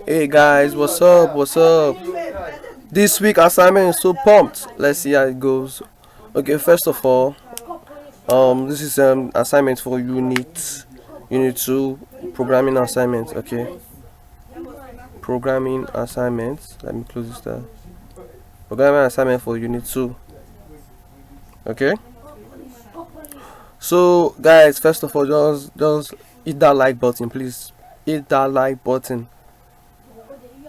Hey guys, what's up? What's up? This week assignment is so pumped. Let's see how it goes. Okay, first of all, this is assignment for unit 2 programming assignment. Okay, programming assignment. Let me close this down. Programming assignment for unit 2. Okay. So guys, first of all, just hit that like button, please. Hit that like button.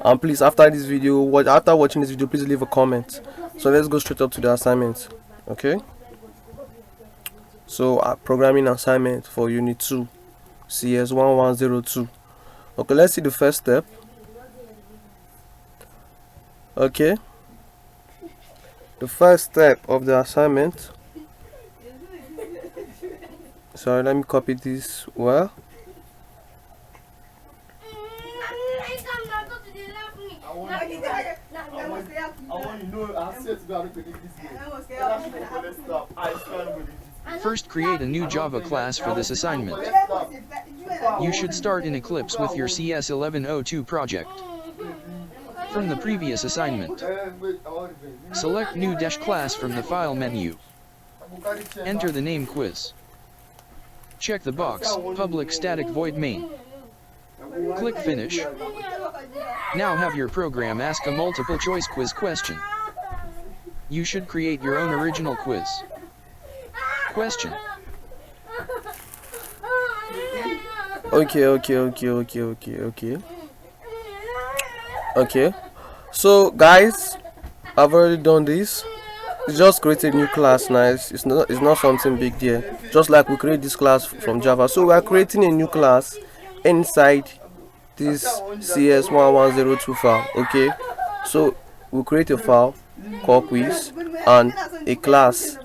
And please, after watching this video, please leave a comment. So let's go straight up to the assignment. Okay. So programming assignment for unit 2, CS 1102. Okay, let's see the first step. Okay. The first step of the assignment. Sorry, let me copy this well. First, create a new Java class for this assignment. You should start in Eclipse with your CS 1102 project. From the previous assignment, select New Class from the File menu. Enter the name Quiz. Check the box, Public Static Void Main. Click Finish. Now have your program ask a multiple choice quiz question. You should create your own original quiz. Question. Okay. So guys, I've already done this. It's just create a new class now. It's not something big there. Just like we create this class from Java. So we are creating a new class inside this CS1102 file. Okay. So we create a file called quiz and a class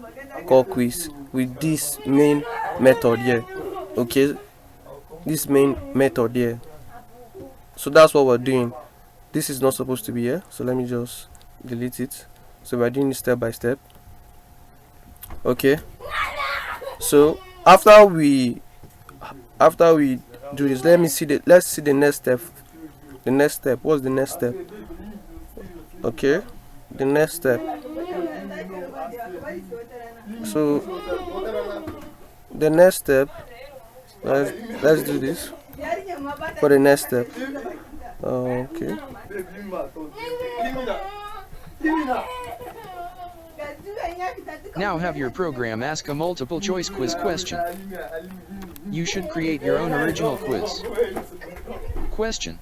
called quiz with this main method here. Okay. This main method here. So that's what we're doing. This is not supposed to be here. So let me just delete it. So we're doing it step by step. Okay. So after we do this, let's see the next step. The next step. What's the next step? Okay. The next step. So the next step. Let's do this for the next step. Okay. Now have your program ask a multiple choice quiz question. You should create your own original quiz. Question.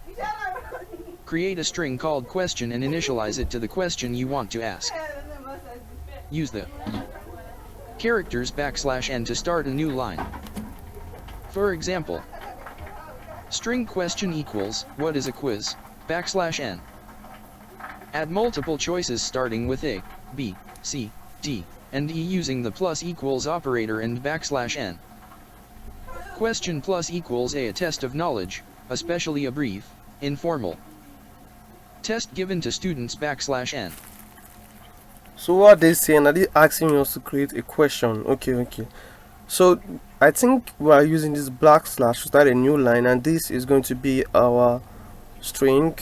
Create a string called question and initialize it to the question you want to ask. Use the characters \n to start a new line. For example, string question equals, what is a quiz, \n. Add multiple choices starting with A, B, C, D, and E using the plus equals operator and \n. Question plus equals a test of knowledge, especially a brief, informal test given to students \n. So what they saying? Are they asking us to create a question? Okay. So I think we are using this \/ to start a new line, and this is going to be our string.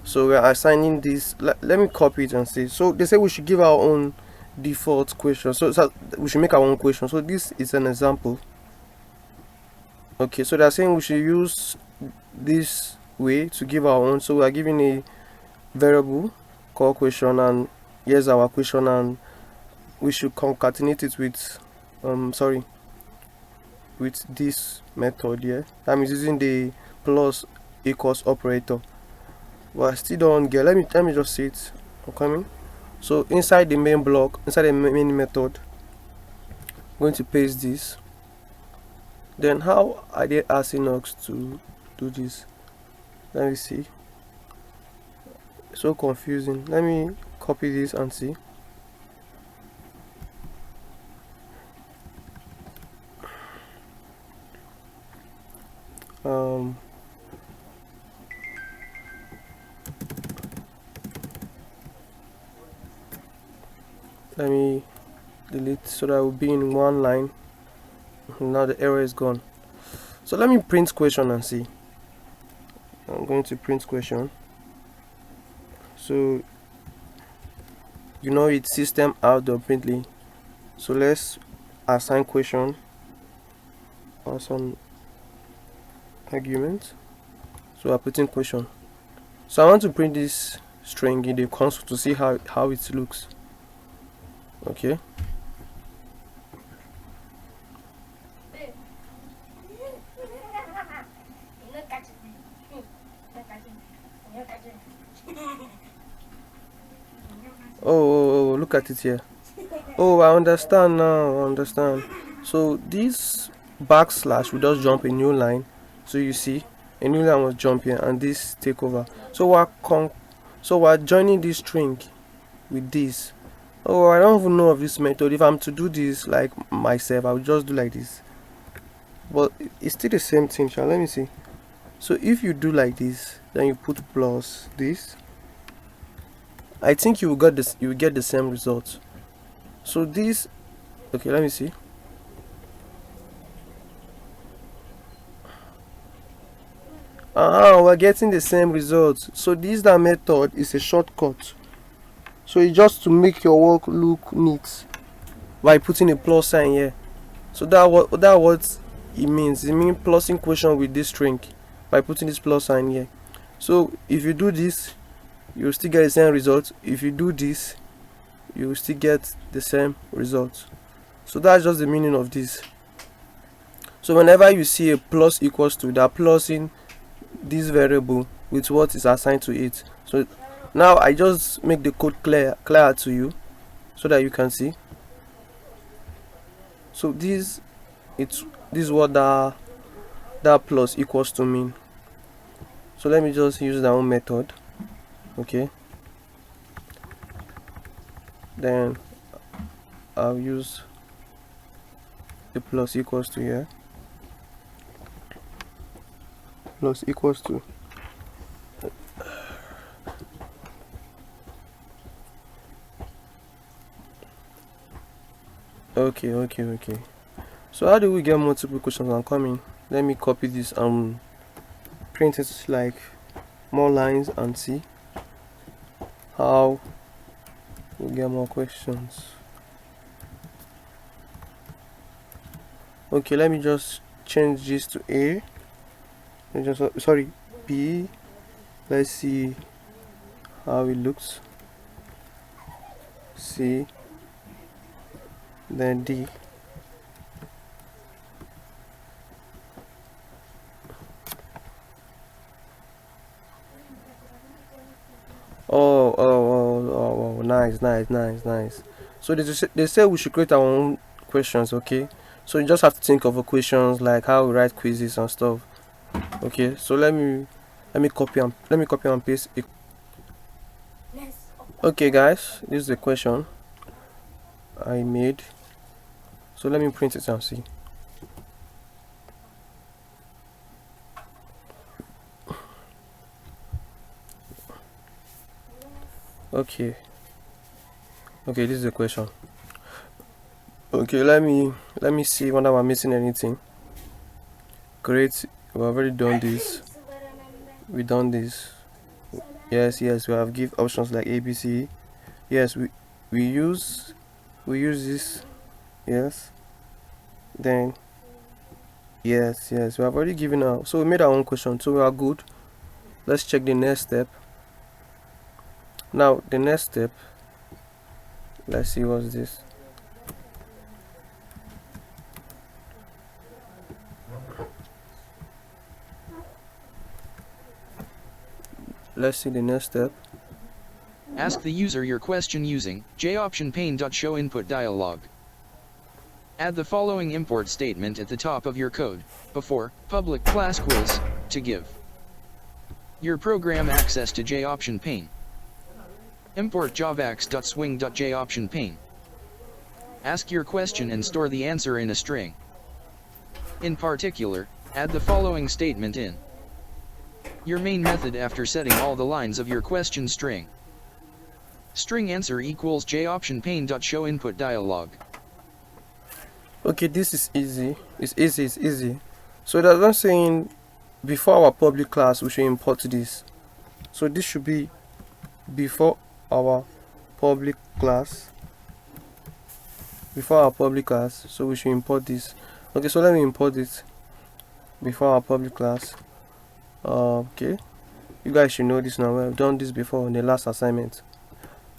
So we are assigning this. Let me copy it and see. So they say we should give our own default question. So we should make our own question. So this is an example. Okay, so they're saying we should use this way to give our own. So we are giving a variable called question, and here's our question, and we should concatenate it with this method here. I'm using the plus equals operator, but I still don't get. Let me just see it. I'm coming. So inside the main block, inside the main method, I'm going to paste this. Then how are they asking us to do this? Let me see. So confusing. Let me copy this and see. Let me delete so that it will be in one line. Now the error is gone. So let me print question and see. I'm going to print question. So you know it's system out.println. So let's assign question or some argument. So we're putting question. So I want to print this string in the console to see how it looks. Okay. Oh, look at it here. Oh, I understand now. I understand. So this backslash will just jump a new line. So you see, a new line will jump here, and this take over. So we're joining this string with this. Oh, I don't even know of this method. If I'm to do this like myself, I will just do like this. But it's still the same thing. Shall let me see. So if you do like this, then you put plus this, I think you will get this. You will get the same result. So this, okay, let me see. We're getting the same result. So this that method is a shortcut. So it's just to make your work look neat by putting a plus sign here. So that what it means. It means plusing question with this string by putting this plus sign here. So if you do this, you'll still get the same result. If you do this, you will still get the same result. So that's just the meaning of this. So whenever you see a plus equals to, that plusing this variable with what is assigned to it. So now I just make the code clear to you so that you can see. So this is what that plus equals to mean. So let me just use that one method. Okay, then I'll use the plus equals to here, plus equals to, okay. So how do we get multiple questions and coming? Let me copy this and print it like more lines and see how we get more questions. Okay, let me just change this to A. Sorry, B. Let's see how it looks. C. Then D. Oh, nice. So they say we should create our own questions. Okay, so you just have to think of equations like how we write quizzes and stuff. Okay, so let me copy and paste it. Okay guys, this is the question I made. So let me print it and see. Okay, this is the question. Okay, let me see whether I'm missing anything. Great, we've already done this. We done this. Yes, we have give options like ABC. Yes, we use this. Yes, then yes, we have already given out. So we made our own question, so we are good. Let's check the next step. Now the next step, let's see what's this. Let's see the next step. Ask the user your question using JOptionPane.showInputDialog. Add the following import statement at the top of your code, before public class quiz, to give your program access to JOptionPane. Import javax.swing.JOptionPane. Ask your question and store the answer in a string. In particular, add the following statement in your main method after setting all the lines of your question string. String answer equals JOptionPane.showInputDialog. Okay, this is easy. It's easy. So that's not saying before our public class we should import this. So this should be before our public class. So we should import this. Okay, so let me import it before our public class. Okay, you guys should know this now. We've done this before in the last assignment.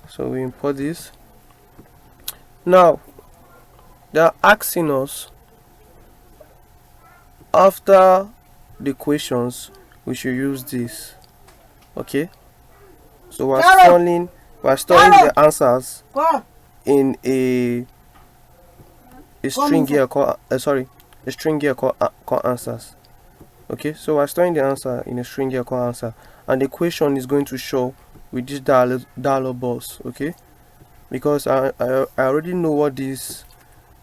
So we import this. Now they are asking us, after the questions we should use this. Okay, so we're storing the answers in a string here called answers. Okay, so we're storing the answer in a string here called answer, and the question is going to show with this dialog box. Okay, because I already know what this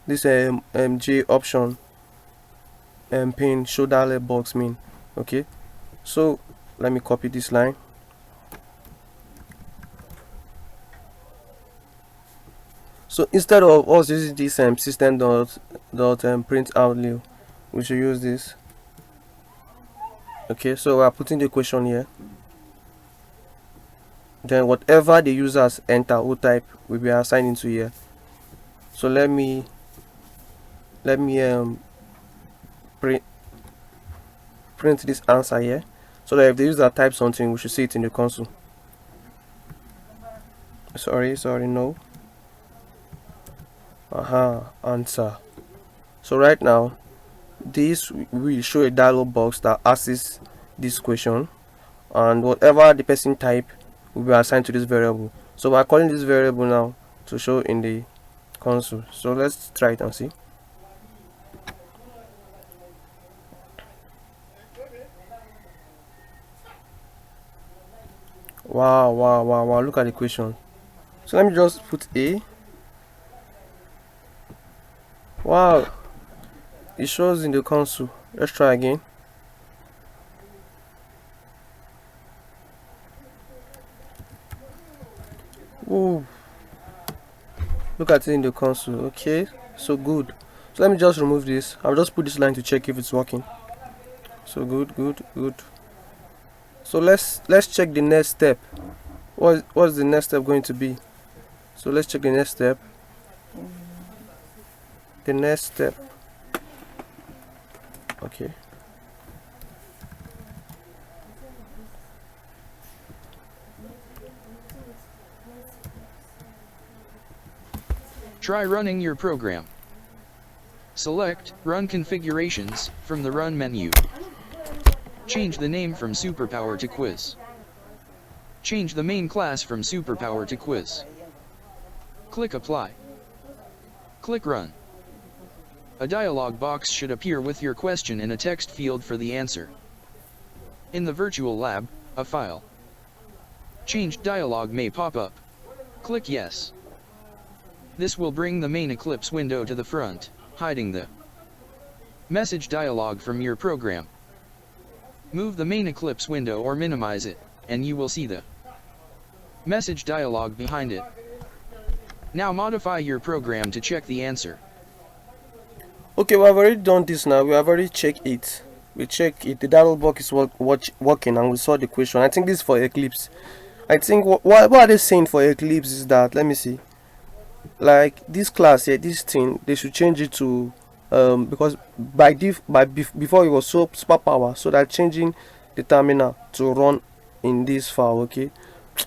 JOptionPane.showInputDialog box mean. Okay, so let me copy this line. So instead of us using this system print out new, we should use this. Okay, so we are putting the question here. Then whatever the users enter or type will be assigned into here. So let me print this answer here, so that if the user types something, we should see it in the console. Sorry, no. Answer. So right now this will show a dialog box that asks this question, and whatever the person type will be assigned to this variable. So we're calling this variable now to show in the console. So let's try it and see. Wow, look at the question. So let me just put A. Wow, it shows in the console. Let's try again. Ooh, look at it in the console. Okay, so good. So let me just remove this. I'll just put this line to check if it's working. So good. So let's check the next step. What's the next step going to be? So let's check the next step. Okay, Try running your program. Select Run Configurations from the Run menu. Change the name from Superpower to Quiz. Change the main class from Superpower to Quiz. Click Apply. Click Run. A dialog box should appear with your question in a text field for the answer. In the virtual lab, a file changed dialog may pop up. Click Yes. This will bring the main Eclipse window to the front, hiding the message dialog from your program. Move the main Eclipse window or minimize it, and you will see the message dialog behind it. Now modify your program to check the answer. Okay, we have already done this now. We have already checked it. We check it. The dialog box is working, and we saw the question. I think this is for Eclipse. I think what are they saying for Eclipse is that, let me see. Like this class here, this thing, they should change it to because before it was super power, so they're changing the terminal to run in this file. Okay,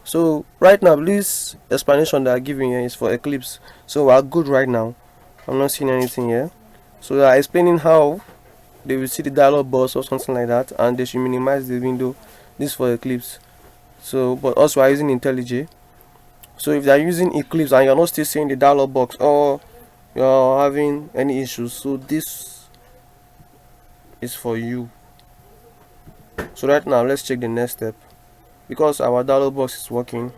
so right now this explanation they are giving here is for Eclipse, so we are good right now. I'm not seeing anything here. So they are explaining how they will see the dialog box or something like that, and they should minimize the window. This for Eclipse. So but also we are using IntelliJ. So if they are using Eclipse and you're not still seeing the dialog box, or you're having any issues, so this is for you. So right now let's check the next step, because our dialog box is working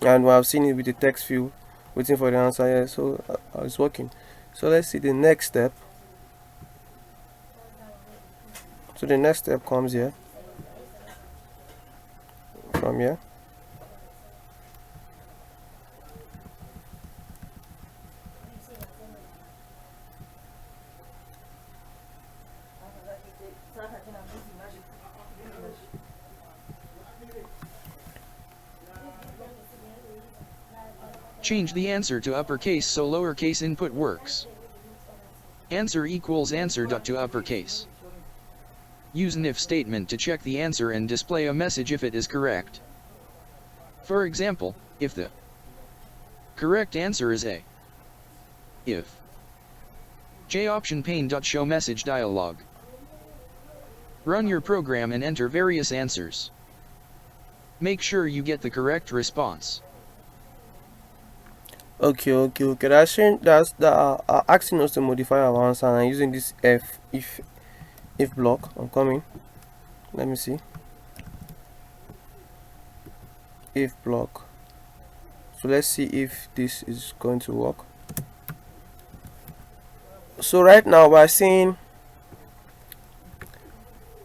and we have seen it with the text field waiting for the answer here. So it's working. So let's see the next step. So the next step comes here, from here. change the answer to uppercase so lowercase input works. Answer equals answer.toUpperCase. Use an if statement to check the answer and display a message if it is correct. For example, if the correct answer is A. If JOptionPane.showInputDialog. Run your program and enter various answers. Make sure you get the correct response. Okay. That's saying that's asking us to modify our answer and using this if block. I'm coming. Let me see. If block. So let's see if this is going to work. So right now we are saying.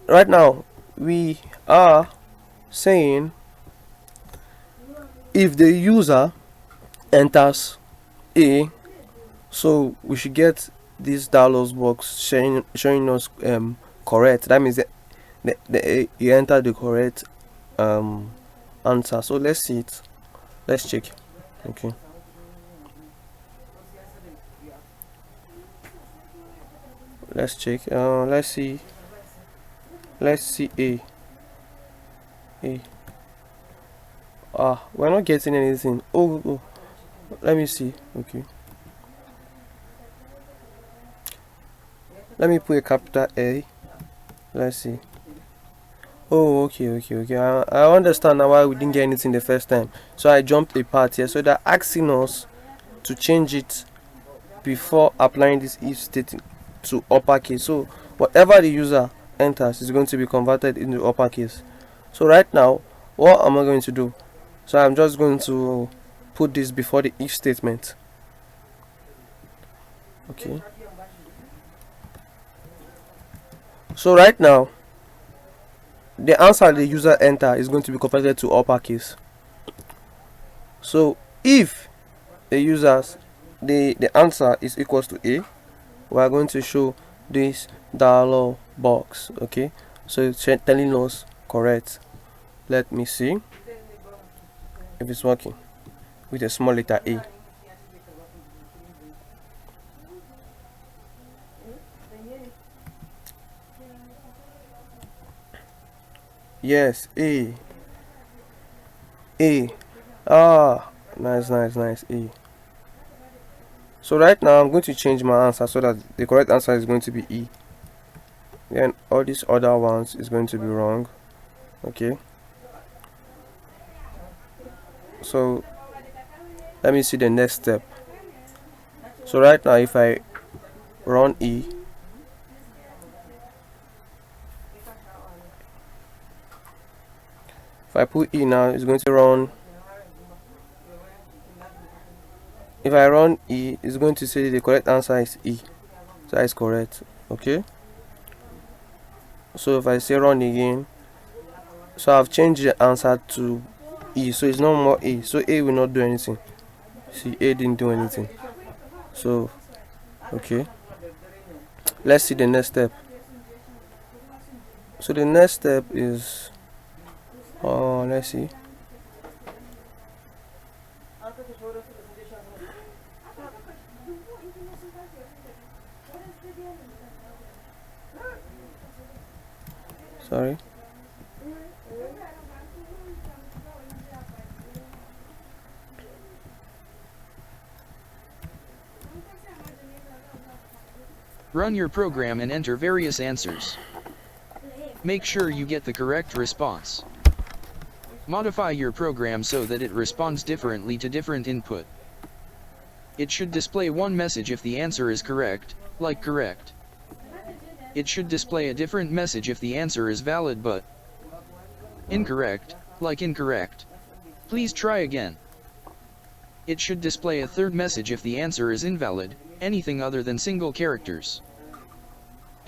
Right now we are saying if the user enters A, so we should get this dialog box showing us correct. That means that you enter the correct answer. So let's see it. Let's check. Okay. Let's check. Let's see. Let's see A. We're not getting anything. Oh. Let me see. Okay. Let me put a capital A. Let's see. Oh, okay. I understand now why we didn't get anything the first time. So I jumped a part here. So they're asking us to change it before applying this if statement to uppercase. So whatever the user enters is going to be converted into uppercase. So right now, what am I going to do? So I'm just going to put this before the if statement. Okay. So right now, the answer the user enter is going to be converted to uppercase. So if the users the answer is equals to A, we are going to show this dialog box. Okay, so it's telling us correct. Let me see if it's working with a small letter A. Yes, A. Nice, A. So right now I'm going to change my answer so that the correct answer is going to be E. Then all these other ones is going to be wrong. Okay. So let me see the next step. So right now if I run E, if I put E now, it's going to run. If I run E, it's going to say the correct answer is E. So that is correct. Okay. So if I say run again, so I've changed the answer to E, so it's no more A. So A will not do anything. See, A didn't do anything. So okay, let's see the next step. So the next step is let's see. Sorry. Run your program and enter various answers. Make sure you get the correct response. Modify your program so that it responds differently to different input. It should display one message if the answer is correct, like correct. It should display a different message if the answer is valid but incorrect, like incorrect. Please try again. It should display a third message if the answer is invalid, anything other than single characters.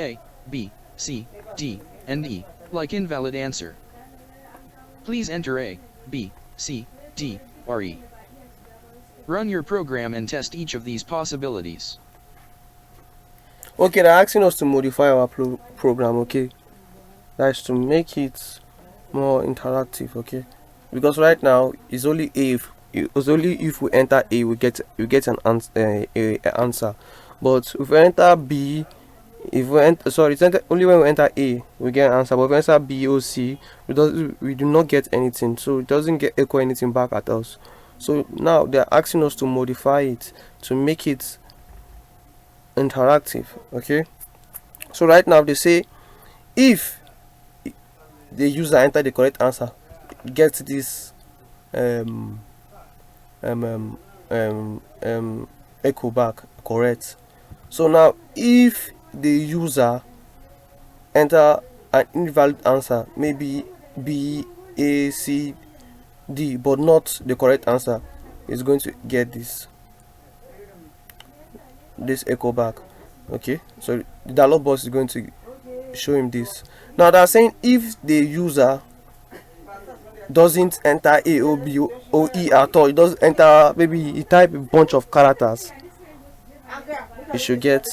A, B, C, D, and E, like invalid answer. Please enter A, B, C, D, or E. Run your program and test each of these possibilities. Okay, they're asking us to modify our program. Okay, that's to make it more interactive. Okay, because right now it's only A It's only if we enter A we get an answer. But if we enter B, if we enter, sorry, it's only when we enter A we get an answer. But if we enter B or C, we do not get anything. So it doesn't get echo anything back at us. So now they're asking us to modify it to make it interactive. Okay. So right now they say if the user enter the correct answer, get this um echo back correct. So now if the user enter an invalid answer, maybe B, A, C, D, but not the correct answer, is going to get this echo back. Okay, so the dialog box is going to show him this. Now they're saying if the user doesn't enter A or B or E at all, it doesn't enter, maybe he type a bunch of characters, you should get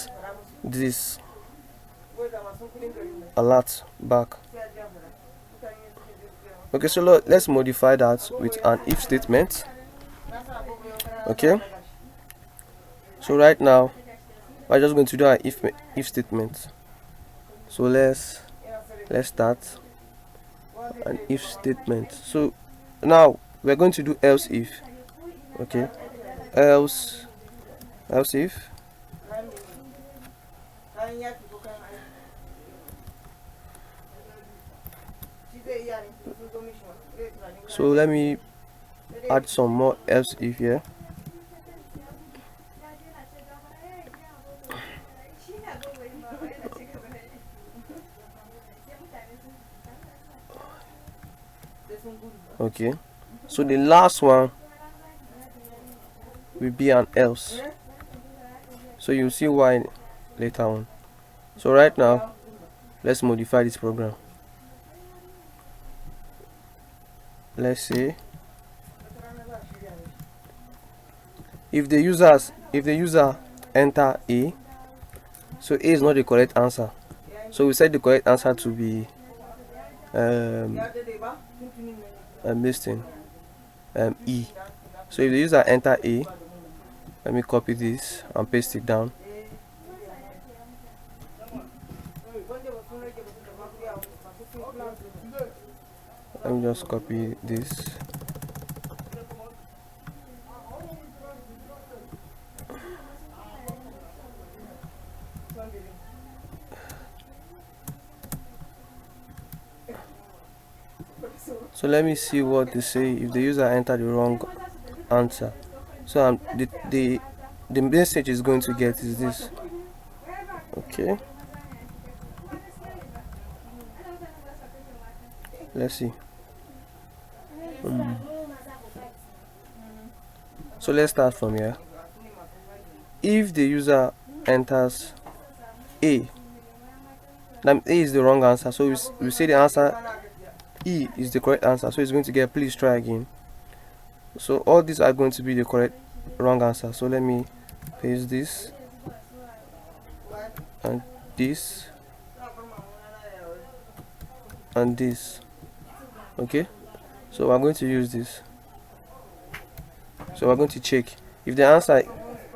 this alert back. Okay, so let's modify that with an if statement. Okay, so right now we're just going to do an if statement. So let's start an if statement. So now we're going to do else if. Okay, else if so let me add some more else if here. Okay, so the last one will be an else, so you'll see why later on. So right now let's modify this program. Let's say if the user enter A, so A is not the correct answer, so we set the correct answer to be this thing, E. So if the user enter A, let me copy this and paste it down. Let me just copy this. So let me see what they say if the user enter the wrong answer. So the message is going to get is this. Okay, let's see. So let's start from here. If the user enters A, now A is the wrong answer, so we say the answer E is the correct answer, so it's going to get please try again. So all these are going to be the correct wrong answer. So let me paste this and this and this. Okay, so we're going to use this. So we're going to check if the answer,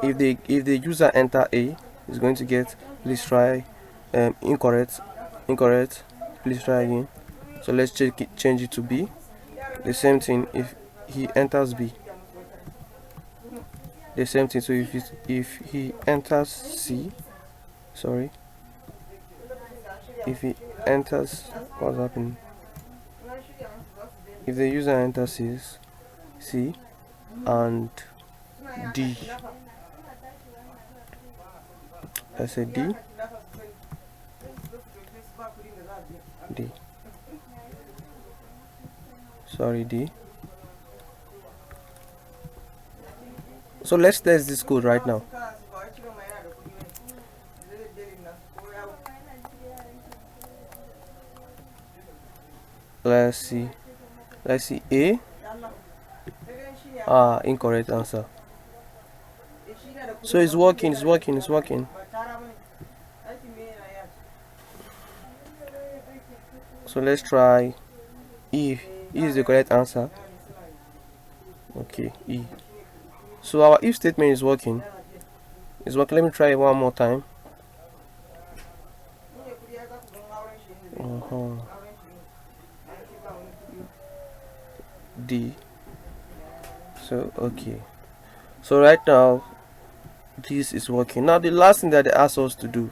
if the user enter A, is going to get please try incorrect, please try again. So let's change it to B. The same thing if he enters B. The same thing. So if he enters C, sorry, if he enters, what's happening? If the user enters C and D, I said D. Sorry, D. So let's test this code right now. Let's see A. Incorrect answer. So it's working. So let's try E. E is the correct answer. Okay, E. So our if statement is working. Let me try it one more time. D. So okay. So right now this is working. Now the last thing that they ask us to do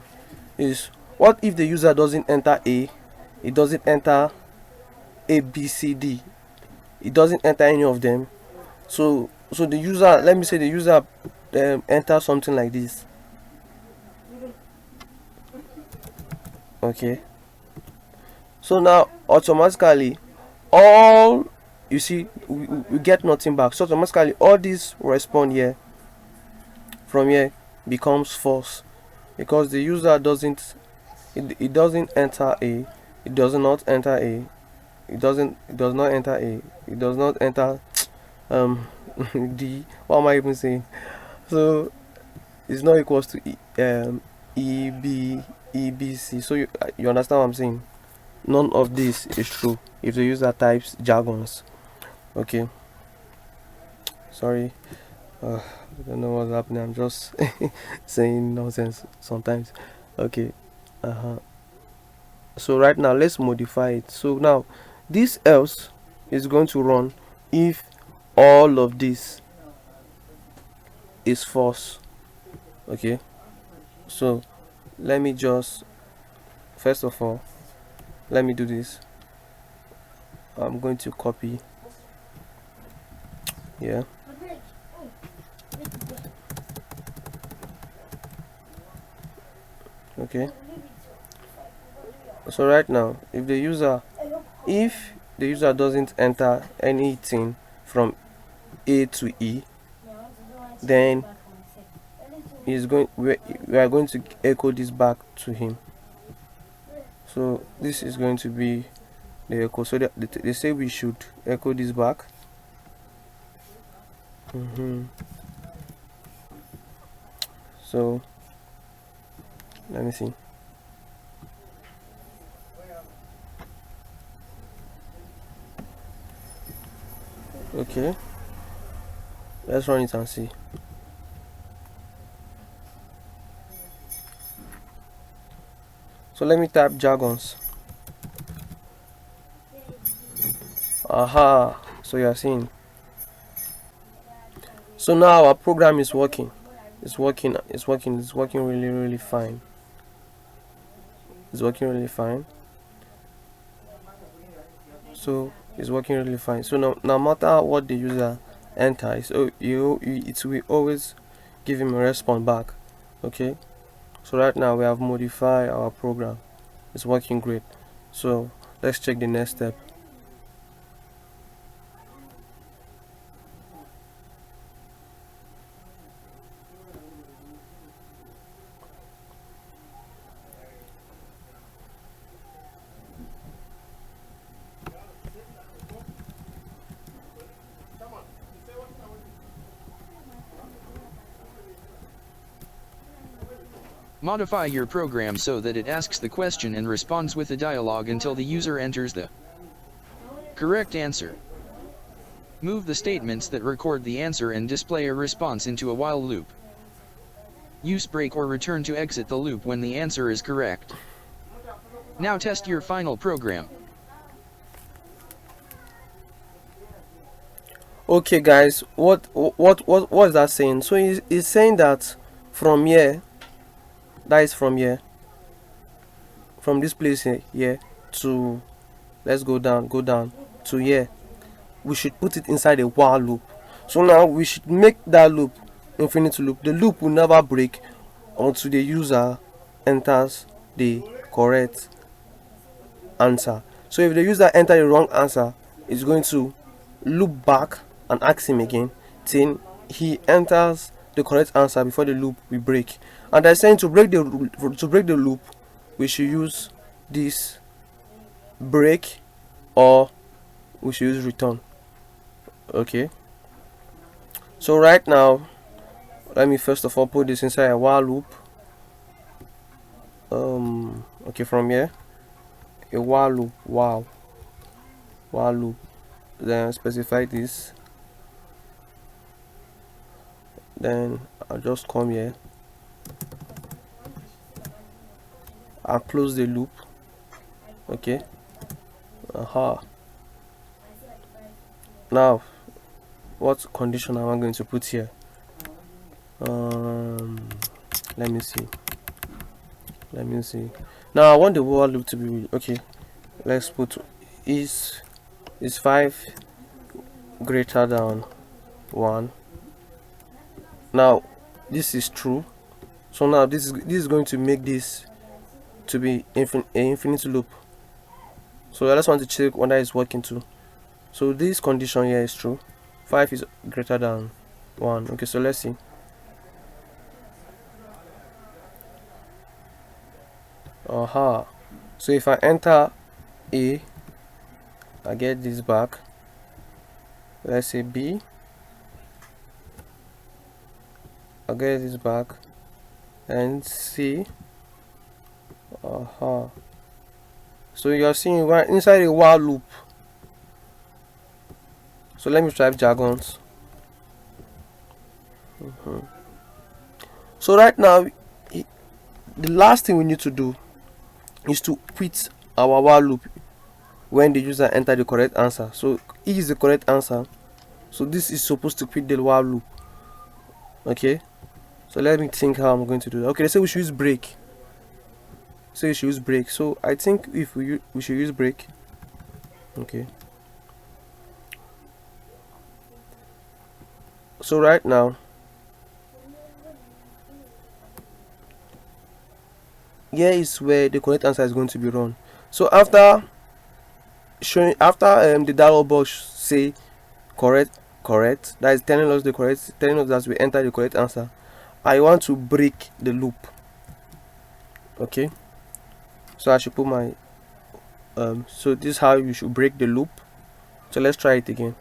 is, what if the user doesn't enter A, it doesn't enter A, B, C, D, it doesn't enter any of them. So the user, let me say the user enter something like this. Okay, so now automatically all, you see, we get nothing back. So automatically all these respond here, from here becomes false, because the user doesn't, it doesn't enter A, it does not enter A, it does not enter A, it does not enter D. What am I even saying? So it's not equals to E, B, E, B, C. So you understand what I'm saying? None of this is true if the user types jargons. Okay, sorry, I don't know what's happening, I'm just saying nonsense sometimes. Okay, so right now let's modify it. So now this else is going to run if all of this is false. Okay, so let me just, first of all, let me do this. I'm going to copy. Yeah, okay. So right now if the user doesn't enter anything from A to E, then we are going to echo this back to him. So this is going to be the echo. So they say we should echo this back. So let me see. Okay, let's run it and see. So let me type jargons. Aha, so you are seeing. So now our program is working. It's working really fine. It's working really fine. So it's working really fine. So no matter what the user enters, so it will always give him a response back. Okay, so right now we have modified our program. It's working great. So let's check the next step. Modify your program so that it asks the question and responds with a dialog until the user enters the correct answer. Move the statements that record the answer and display a response into a while loop. Use break or return to exit the loop when the answer is correct. Now test your final program. Okay guys, what is that saying? So it's saying that from here, that is from here, from this place here to, let's go down to here, we should put it inside a while loop. So now we should make that loop infinite loop. The loop will never break until the user enters the correct answer. So if the user enters the wrong answer, it's going to loop back and ask him again till he enters the correct answer before the loop will break. And they're saying to break the loop, we should use this break, or we should use return. Okay, so right now let me first of all put this inside a while loop. Okay, from here, a while loop, while loop, then specify this. then I'll just come here and close the loop. Okay. Now what condition am I going to put here? Let me see. Now I want the while loop to be okay. Let's put is 5 greater than 1. Now this is true, so now this is going to make this to be an infinite loop. So I just want to check whether it's working too. So this condition here is true. 5 is greater than 1. Okay, so let's see. So if I enter A, I get this back. Let's say B, I get this back, and C. So you are seeing we're inside a while loop. So let me type jargons. So right now, the last thing we need to do is to quit our while loop when the user enter the correct answer. So E is the correct answer, so this is supposed to quit the while loop. Okay, so let me think how I'm going to do that. Okay, let's say we should use break. So I think if we should use break. Okay, so right now here is where the correct answer is going to be run. So after the dialog box say correct, that is telling us that we enter the correct answer, I want to break the loop. Okay, so I should put my so this is how you should break the loop. So let's try it again.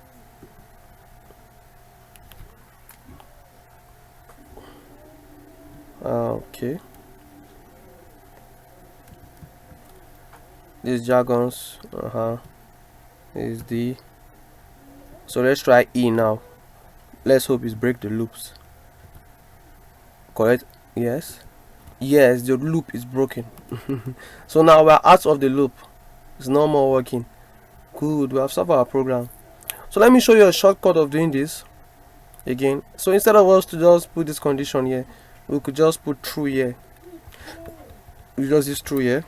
Okay, this jargons is D. So let's try E now. Let's hope it's break the loops. Correct? Yes, the loop is broken. So now we're out of the loop. It's no more working. Good, we have solved our program. So let me show you a shortcut of doing this again. So instead of us to just put this condition here, we could just put true here. We just use true here.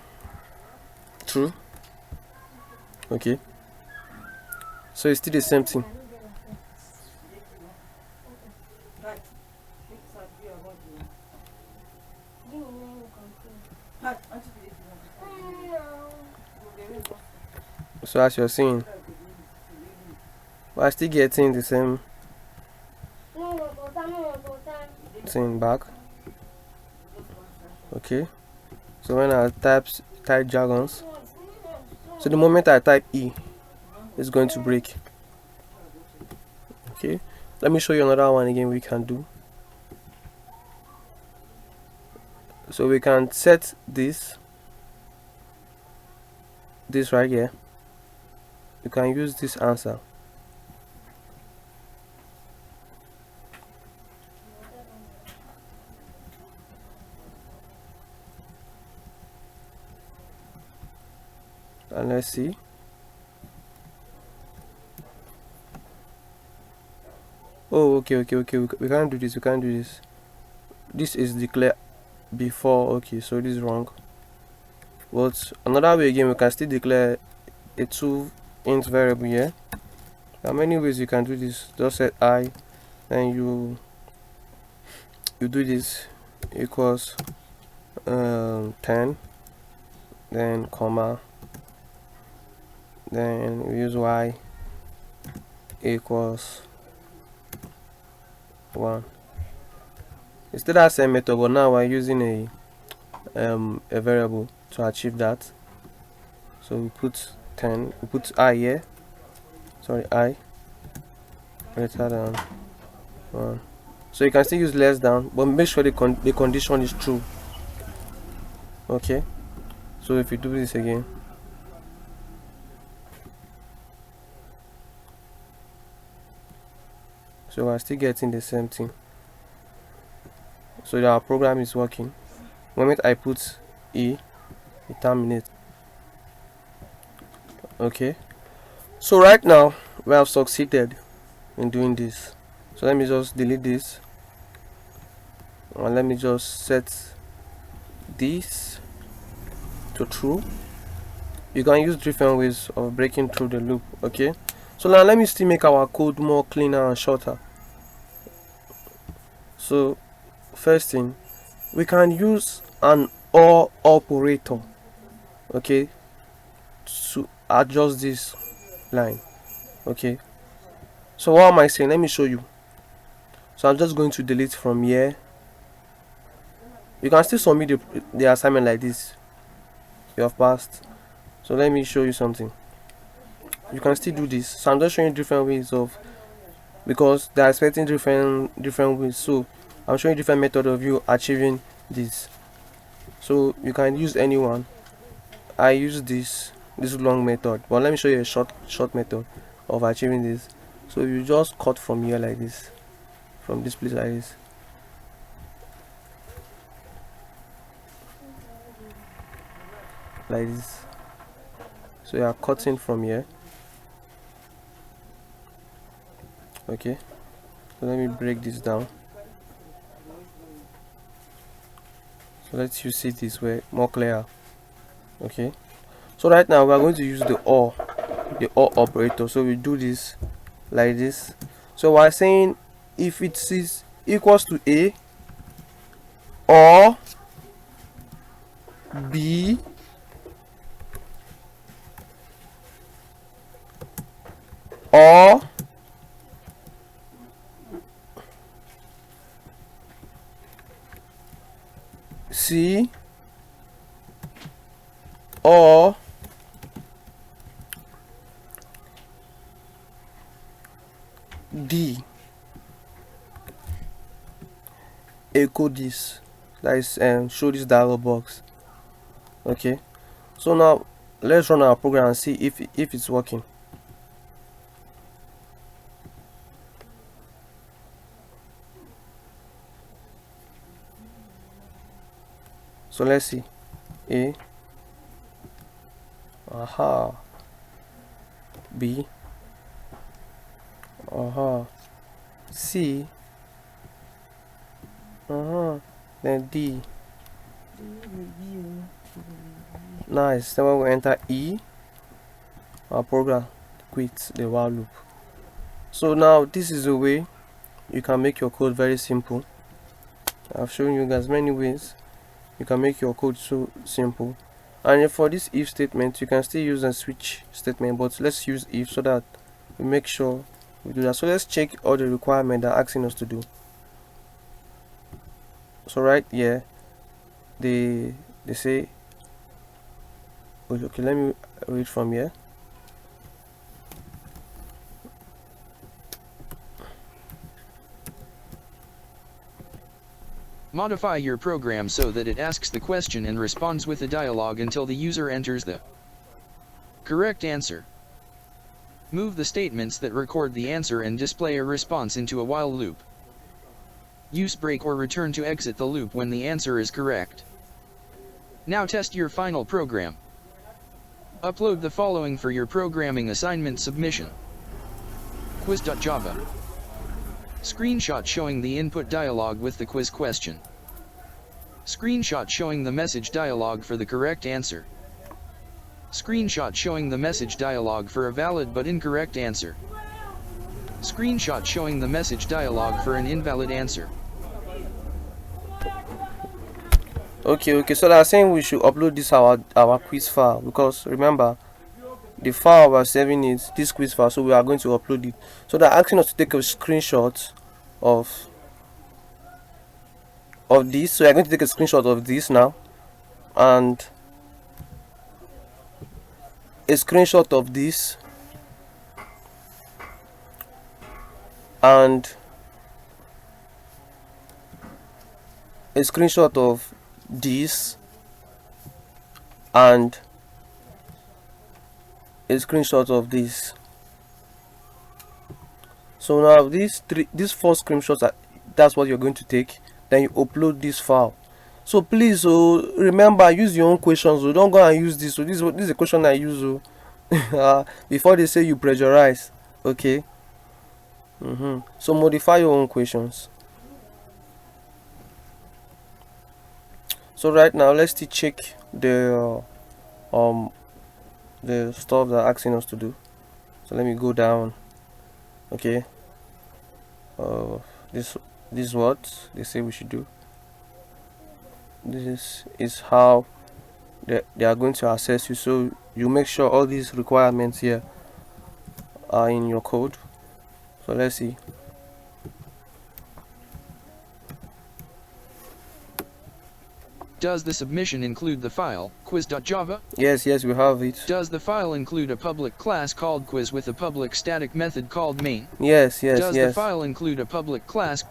True. Okay, so it's still the same thing. So as you're seeing, we're still getting the same thing back. Okay, so when I type jargons, so the moment I type E, it's going to break. Okay, let me show you another one again we can do. So we can set this right here. You can use this answer. And let's see. Oh, okay. We can't do this. This is declared before. Okay, so this is wrong. But another way again, we can still declare a int variable here. There are many ways you can do this. Just set I, then you do this equals 10, then comma, then we use y equals 1. It's still that same method, but now we're using a variable to achieve that. So we put 10, we put I here, I greater than 1. So you can still use less than, but make sure the condition is true. Okay, so if you do this again, so we're still getting the same thing. so that our program is working. The moment I put E, it terminates. Okay, so right now we have succeeded in doing this. So let me just delete this, and let me just set this to true. You can use different ways of breaking through the loop. Okay, so now let me still make our code more cleaner and shorter. So first thing, we can use an OR operator, okay, to adjust this line. Okay, so what am I saying? Let me show you. So I'm just going to delete from here. You can still submit the assignment like this. You have passed. So let me show you something. You can still do this. So I'm just showing you different ways of, because they are expecting different ways. So I'm showing different method of you achieving this. So you can use any one. I use this long method, but let me show you a short method of achieving this. So you just cut from here like this, from this place like this. Like this. So you are cutting from here. Okay, so let me break this down. So let's you see this way more clear. Okay, so right now we are going to use the OR operator. So we do this like this. So we're saying if it is equals to A or B or C or D, echo this, that is show this dialog box. Okay, so now let's run our program and see if it's working. So let's see. A, aha, B, aha, C, aha, then D. Nice. Then when we enter E, our program quits the while loop. So now this is the way you can make your code very simple. I've shown you guys many ways you can make your code so simple. And for this if statement, you can still use a switch statement, but let's use if so that we make sure we do that. So let's check all the requirements they're asking us to do. So right here they say, okay, let me read from here. Modify your program so that it asks the question and responds with a dialog until the user enters the correct answer. Move the statements that record the answer and display a response into a while loop. Use break or return to exit the loop when the answer is correct. Now test your final program. Upload the following for your programming assignment submission. Quiz.java. Screenshot showing the input dialog with the quiz question. Screenshot showing the message dialog for the correct answer. Screenshot showing the message dialog for a valid but incorrect answer. Screenshot showing the message dialog for an invalid answer. Okay, so they're saying we should upload this our quiz file, because remember the file we're saving is this quiz file, so we are going to upload it. So they're asking us to take a screenshot of this. So we're going to take a screenshot of this now, and a screenshot of this, and a screenshot of this, and a screenshot of this. So now these four screenshots that's what you're going to take, then you upload this file. So please, remember, use your own questions. Don't go and use this. So this is a question I use. Before they say you plagiarize. Okay. So modify your own questions. So right now, let's still check the stuff they're asking us to do. So let me go down. Okay. This is what they say we should do. This is how they are going to assess you. So you make sure all these requirements here are in your code. So let's see. Does the submission include the file, Quiz.java? Yes, we have it. Does the file include a public class called quiz with a public static method called main? Yes. Does the file include a public class?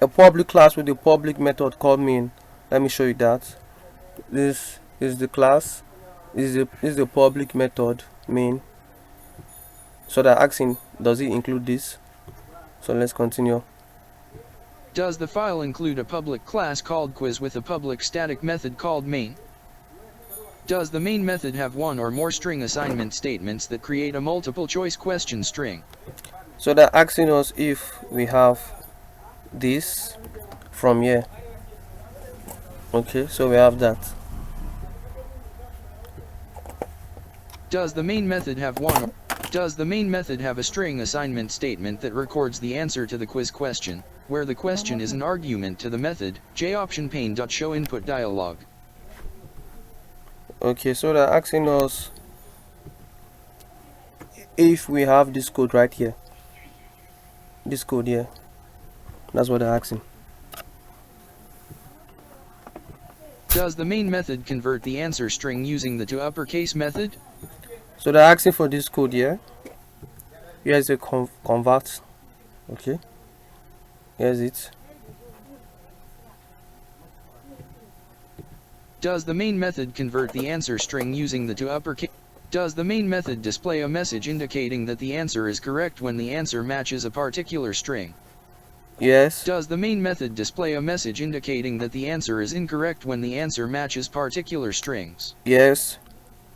A public class with a public method called main. Let me show you that. This is the class. This is the public method main. So they're asking, does it include this? So let's continue. Does the file include a public class called quiz with a public static method called main? Does the main method have one or more string assignment statements that create a multiple choice question string? So they're asking us if we have this from here. Okay, so we have that. Does the main method have one? Does the main method have a string assignment statement that records the answer to the quiz question, where the question is an argument to the method, JOptionPane.showInputDialog? Okay, so they're asking us if we have this code right here. This code here. That's what they're asking. Does the main method convert the answer string using the toUpperCase method? So they're asking for this code here. Here's a convert. Okay. Here's it. Does the main method convert the answer string using the toUpperCase? Does the main method display a message indicating that the answer is correct when the answer matches a particular string? Yes. Does the main method display a message indicating that the answer is incorrect when the answer matches particular strings? Yes.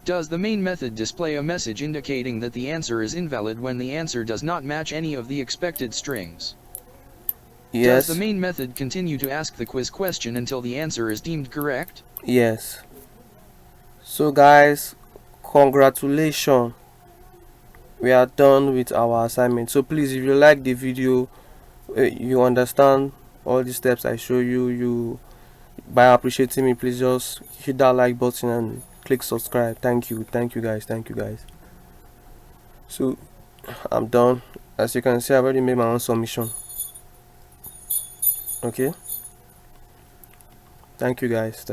Does the main method display a message indicating that the answer is invalid when the answer does not match any of the expected strings? Yes. Does the main method continue to ask the quiz question until the answer is deemed correct? Yes. So guys, congratulations. We are done with our assignment. So please, if you like the video, you understand all the steps I show you, by appreciating me, please just hit that like button and click subscribe. Thank you guys. So I'm done. As you can see, I've already made my own submission. Okay, thank you guys.